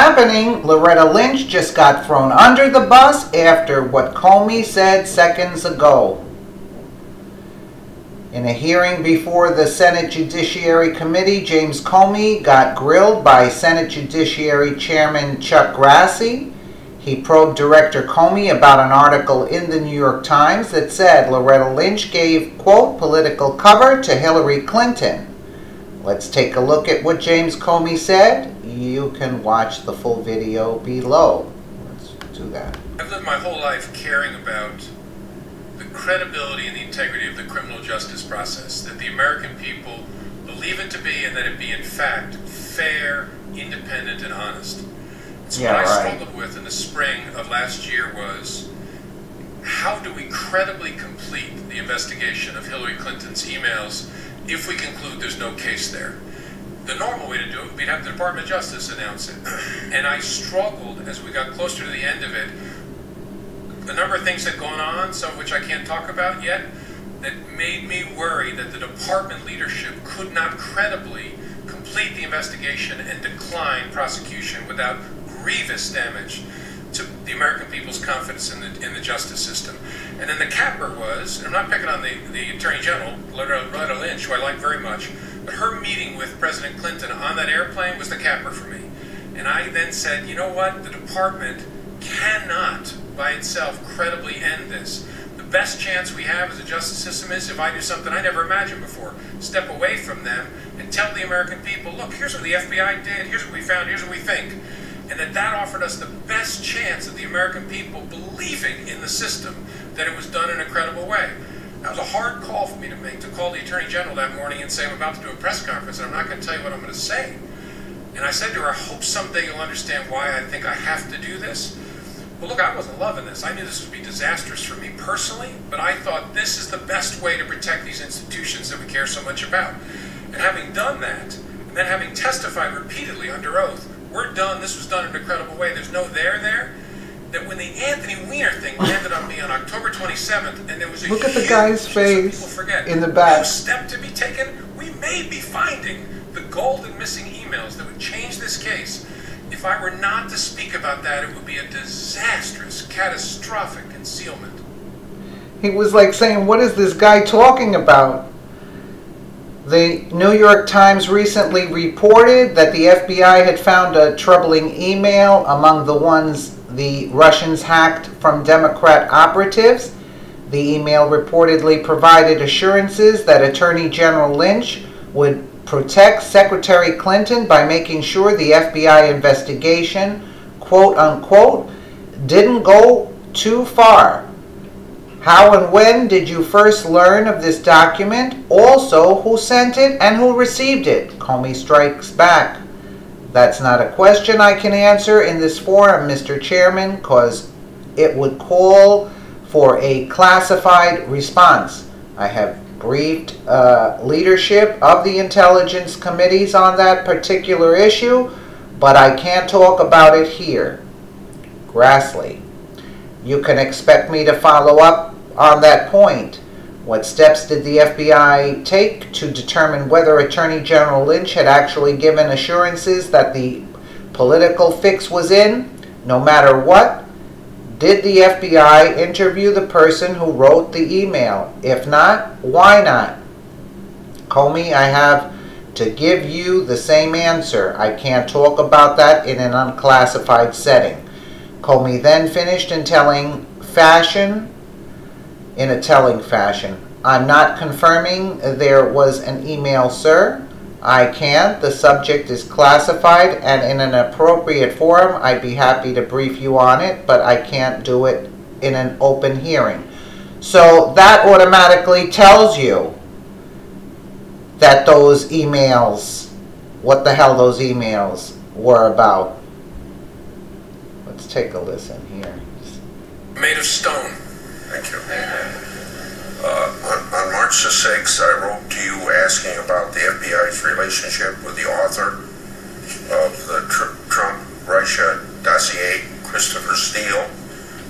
happening? Loretta Lynch just got thrown under the bus after what Comey said seconds ago. In a hearing before the Senate Judiciary Committee, James Comey got grilled by Senate Judiciary Chairman Chuck Grassley. He probed Director Comey about an article in the New York Times that said Loretta Lynch gave, quote, political cover to Hillary Clinton. Let's take a look at what James Comey said. You can watch the full video below. Let's do that. I've lived my whole life caring about the credibility and the integrity of the criminal justice process, that the American people believe it to be and that it be in fact fair, independent, and honest. So what I struggled with in the spring of last year was, how do we credibly complete the investigation of Hillary Clinton's emails if we conclude there's no case there? The normal way to do it would be to have the Department of Justice announce it. And I struggled as we got closer to the end of it. A number of things had gone on, some of which I can't talk about yet, that made me worry that the department leadership could not credibly complete the investigation and decline prosecution without grievous damage to the American people's confidence in the justice system. And then the capper was, and I'm not picking on the Attorney General, Loretta Lynch, who I like very much, but her meeting with President Clinton on that airplane was the capper for me. And I then said, you know what, the department cannot by itself credibly end this. The best chance we have as a justice system is if I do something I never imagined before. Step away from them and tell the American people, look, here's what the FBI did, here's what we found, here's what we think. And that offered us the best chance of the American people believing in the system, that it was done in a credible way. That was a hard call for me to make, to call the Attorney General that morning and say, I'm about to do a press conference and I'm not going to tell you what I'm going to say. And I said to her, I hope someday you'll understand why I think I have to do this. Well, look, I wasn't loving this. I knew this would be disastrous for me personally, but I thought this is the best way to protect these institutions that we care so much about. And having done that, and then having testified repeatedly under oath, we're done, this was done in a credible way, there's no there, that when the Anthony Weiner thing landed on me on October 27th, and there was a look at the guy's face in the back. Step to be taken, we may be finding the golden missing emails that would change this case. If I were not to speak about that, it would be a disastrous, catastrophic concealment. He was like saying, what is this guy talking about? The New York Times recently reported that the FBI had found a troubling email among the ones the Russians hacked from Democrat operatives. The email reportedly provided assurances that Attorney General Lynch would protect Secretary Clinton by making sure the FBI investigation, quote unquote, didn't go too far. How and when did you first learn of this document? Also, who sent it and who received it? Comey strikes back. That's not a question I can answer in this forum, Mr. Chairman, because it would call for a classified response. I have briefed leadership of the intelligence committees on that particular issue, but I can't talk about it here. Grassley. You can expect me to follow up on that point. What steps did the FBI take to determine whether Attorney General Lynch had actually given assurances that the political fix was in, no matter what? Did the FBI interview the person who wrote the email? If not, why not? Comey, I have to give you the same answer. I can't talk about that in an unclassified setting. Comey then finished in a telling fashion. I'm not confirming there was an email, sir. I can't. The subject is classified, and in an appropriate forum, I'd be happy to brief you on it, but I can't do it in an open hearing. So that automatically tells you that those emails, what the hell those emails were about. Let's take a listen here. Made of stone. Thank you. On March the 6th, I wrote to you asking about the FBI's relationship with the author of the Trump-Russia dossier, Christopher Steele.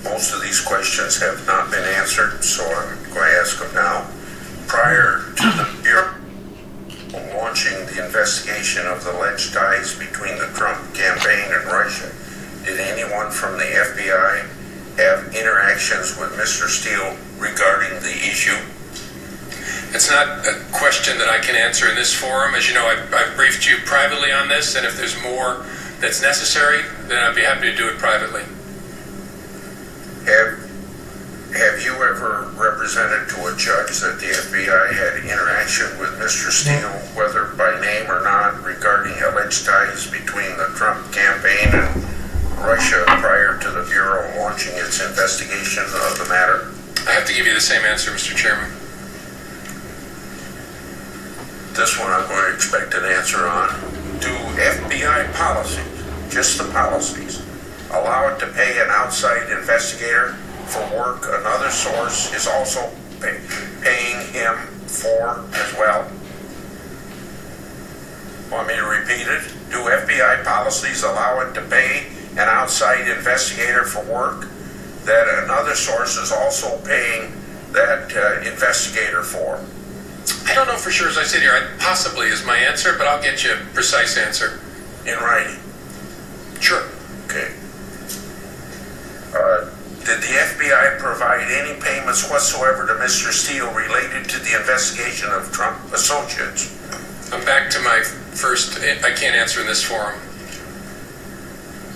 Most of these questions have not been answered, so I'm going to ask them now. Prior to the Bureau launching the investigation, investigation of the alleged ties between the Trump campaign and Russia, did anyone from the FBI have interactions with Mr. Steele regarding the issue? It's not a question that I can answer in this forum. As you know, I've briefed you privately on this, and if there's more that's necessary, then I'd be happy to do it privately. Have you ever represented to a judge that the FBI had interaction with Mr. Steele, whether by name or not, regarding alleged ties between the Trump campaign and Russia prior to the Bureau launching its investigation of the matter? I have to give you the same answer, Mr. Chairman. This one I'm going to expect an answer on. Do FBI policies, just the policies, allow it to pay an outside investigator for work another source is also paying him for as well? Want me to repeat it? Do FBI policies allow it to pay an outside investigator for work that another source is also paying that investigator for? I don't know for sure as I sit here. Possibly is my answer, but I'll get you a precise answer. In writing? Sure. Okay. Did the FBI provide any payments whatsoever to Mr. Steele related to the investigation of Trump associates? I'm back to my first, I can't answer in this forum.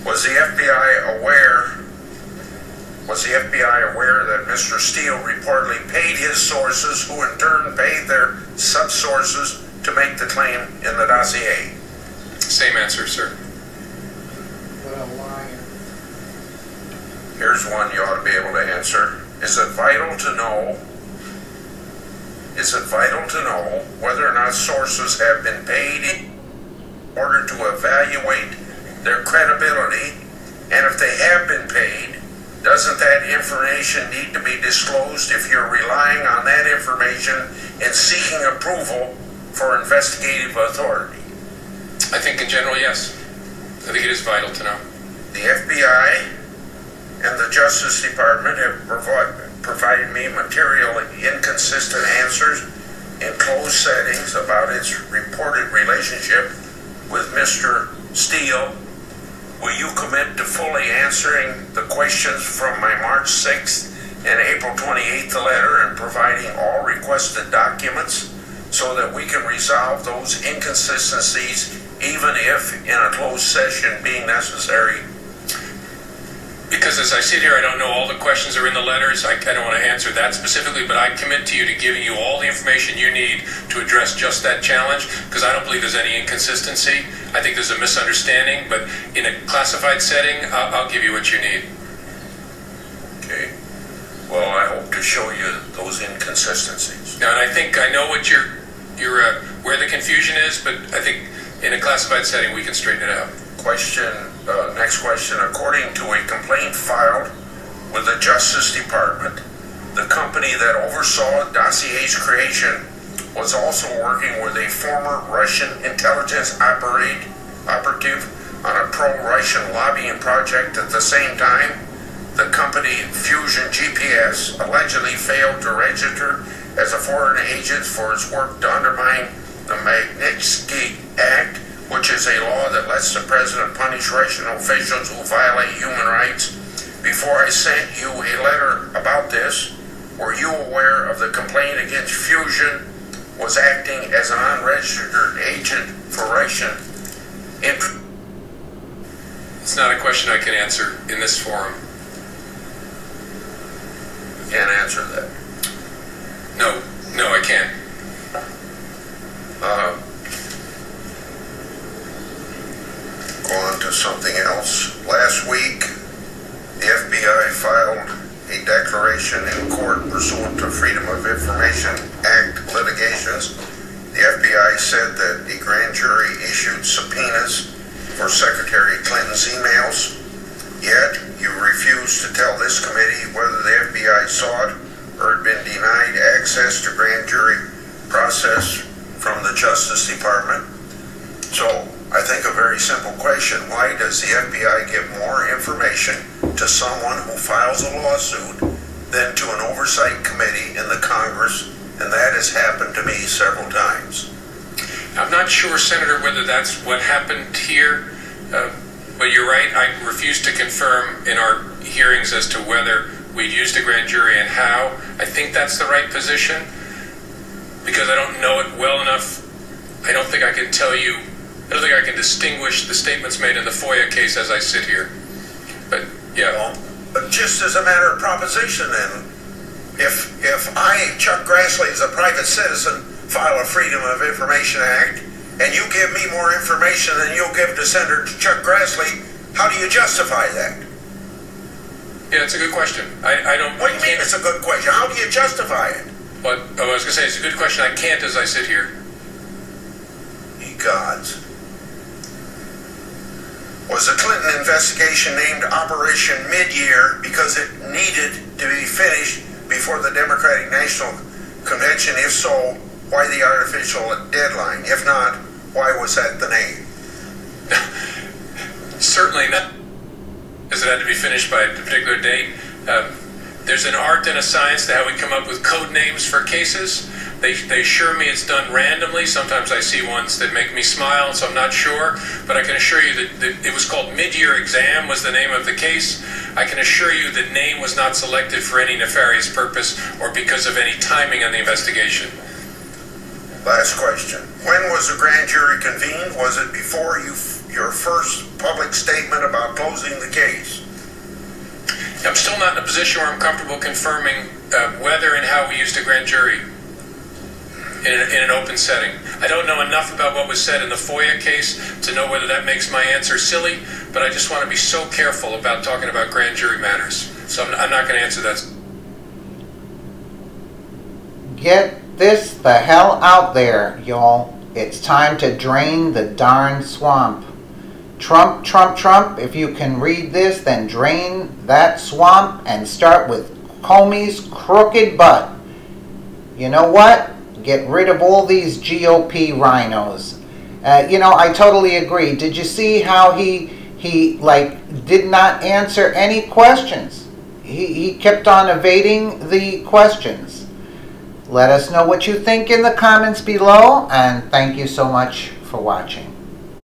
Was the FBI aware that Mr. Steele reportedly paid his sources, who in turn paid their sub-sources to make the claim in the dossier? Same answer, sir. What a liar. Here's one you ought to be able to answer. Is it vital to know whether or not sources have been paid in order to evaluate their credibility? And if they have been paid, doesn't that information need to be disclosed if you're relying on that information in seeking approval for investigative authority? I think in general, yes. I think it is vital to know. The FBI and the Justice Department have provided me materially inconsistent answers in closed settings about its reported relationship with Mr. Steele. Will you commit to fully answering the questions from my March 6th and April 28th letter and providing all requested documents so that we can resolve those inconsistencies, even if in a closed session being necessary? Because as I sit here, I don't know all the questions that are in the letters. I don't want to answer that specifically, but I commit to you to giving you all the information you need to address just that challenge, because I don't believe there's any inconsistency. I think there's a misunderstanding, but in a classified setting, I'll give you what you need. Okay. Well, I hope to show you those inconsistencies. Now, and I think I know what where the confusion is, but I think in a classified setting, we can straighten it out. Next question. According to a complaint filed with the Justice Department, the company that oversaw dossier's creation was also working with a former Russian intelligence operative on a pro-Russian lobbying project. At the same time, the company Fusion GPS allegedly failed to register as a foreign agent for its work to undermine the Magnitsky Act, which is a law that lets the president punish Russian officials who violate human rights. Before I sent you a letter about this, were you aware of the complaint against Fusion was acting as an unregistered agent for Russian interests? It's not a question I can answer in this forum. You can't answer that. No, I can't. Go on to something else. Last week, the FBI filed a declaration in court pursuant to Freedom of Information Act litigations. The FBI said that the grand jury issued subpoenas for Secretary Clinton's emails, yet you refused to tell this committee whether the FBI sought or had been denied access to grand jury process from the Justice Department. So, I think a very simple question: why does the FBI give more information to someone who files a lawsuit than to an oversight committee in the Congress? And that has happened to me several times. I'm not sure, Senator, whether that's what happened here, but you're right. I refuse to confirm in our hearings as to whether we'd used a grand jury and how. I think that's the right position because I don't know it well enough. I don't think I can tell you, I don't think I can distinguish the statements made in the FOIA case as I sit here. But, yeah. But just as a matter of proposition then, if I, Chuck Grassley, as a private citizen, file a Freedom of Information Act, and you give me more information than you'll give to Senator Chuck Grassley, how do you justify that? Yeah, it's a good question. I don't... What do you mean it's a good question? How do you justify it? What? Oh, I was going to say, it's a good question. I can't as I sit here. Ye gods. Was the Clinton investigation named Operation Midyear because it needed to be finished before the Democratic National Convention? If so, why the artificial deadline? If not, why was that the name? Certainly not, because it had to be finished by a particular date. There's an art and a science to how we come up with code names for cases. They assure me it's done randomly. Sometimes I see ones that make me smile, so I'm not sure. But I can assure you that it was called Mid-Year Exam was the name of the case. I can assure you the name was not selected for any nefarious purpose or because of any timing on the investigation. Last question. When was the grand jury convened? Was it before your first public statement about closing the case? I'm still not in a position where I'm comfortable confirming whether and how we used a grand jury in an open setting. I don't know enough about what was said in the FOIA case to know whether that makes my answer silly, but I just want to be so careful about talking about grand jury matters. So I'm not going to answer that. Get this the hell out there, y'all. It's time to drain the darn swamp. Trump, Trump, Trump, if you can read this, then drain that swamp and start with Comey's crooked butt. You know what? Get rid of all these GOP rhinos. I totally agree. Did you see how he did not answer any questions? He kept on evading the questions. Let us know what you think in the comments below, and thank you so much for watching.